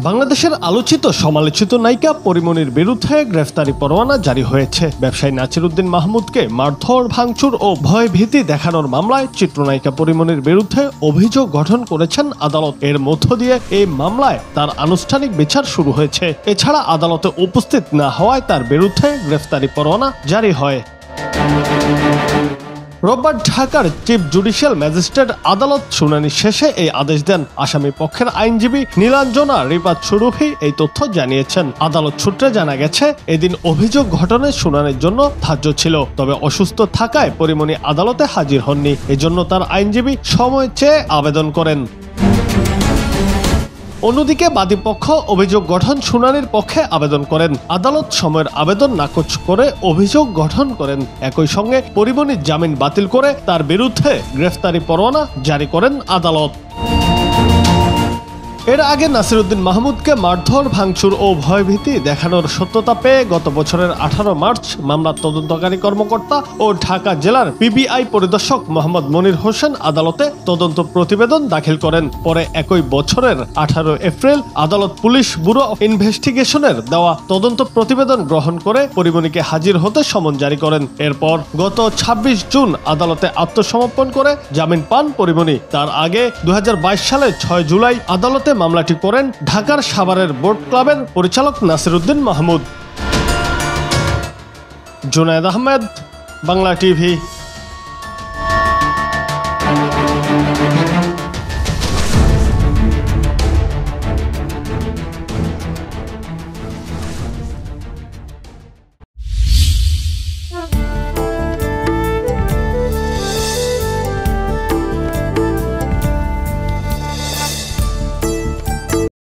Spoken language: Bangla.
বাংলাদেশের আলোচিত সমালোচিত নায়িকা পরিমণির বিরুদ্ধে গ্রেফতারি পরোয়ানা জারি হয়েছে। ব্যবসায়ী নাসিরউদ্দিন মাহমুদকে মারধর, ভাঙচুর ও ভয়ভীতি দেখানোর মামলায় চিত্রনায়িকা পরিমণির বিরুদ্ধে অভিযোগ গঠন করেছেন আদালত। এর মধ্য দিয়ে এই মামলায় তার আনুষ্ঠানিক বিচার শুরু হয়েছে। এছাড়া আদালতে উপস্থিত না হওয়ায় তার বিরুদ্ধে গ্রেফতারি পরোয়ানা জারি হয়। রোববার ঢাকার চিফ জুডিশিয়াল ম্যাজিস্ট্রেট আদালত শুনানি শেষে এই আদেশ দেন। আসামি পক্ষের আইনজীবী নীলাঞ্জনা রিপাত সুরভি এই তথ্য জানিয়েছেন। আদালত সূত্রে জানা গেছে, এদিন অভিযোগ গঠনের শুনানির জন্য ধার্য ছিল, তবে অসুস্থ থাকায় পরিমণি আদালতে হাজির হননি। এজন্য তার আইনজীবী সময় চেয়ে আবেদন করেন। অন্যদিকে বাদীপক্ষ অভিযোগ গঠন শুনানির পক্ষে আবেদন করেন। আদালত সময়ের আবেদন নাকচ করে অভিযোগ গঠন করেন। একই সঙ্গে পরিমণির জামিন বাতিল করে তার বিরুদ্ধে গ্রেফতারি পরোয়ানা জারি করেন আদালত। এর আগে নাসিরউদ্দিন মাহমুদকে মারধর, ভাঙচুর ও ভয়ভীতি দেখানোর সত্যতা পেয়ে গত বছরের 18 মার্চ মামলার তদন্তকারী কর্মকর্তা ও ঢাকা জেলার পিবিআই পরিদর্শক মোহাম্মদ মনির হোসেন আদালতে তদন্ত প্রতিবেদন দাখিল করেন। পরে একই বছরের 18 এপ্রিল আদালত পুলিশ ব্যুরো ইনভেস্টিগেশনের দেওয়া তদন্ত প্রতিবেদন গ্রহণ করে পরিমণিকে হাজির হতে সমন জারি করেন। এরপর গত 26 জুন আদালতে আত্মসমর্পণ করে জামিন পান পরিমণি। তার আগে 2022 সালের 6 জুলাই আদালতে মামলাটি করেন ঢাকার সাভারের বোট ক্লাবের পরিচালক নাসিরউদ্দিন মাহমুদ। জুনায়েদ আহমেদ, বাংলা টিভি।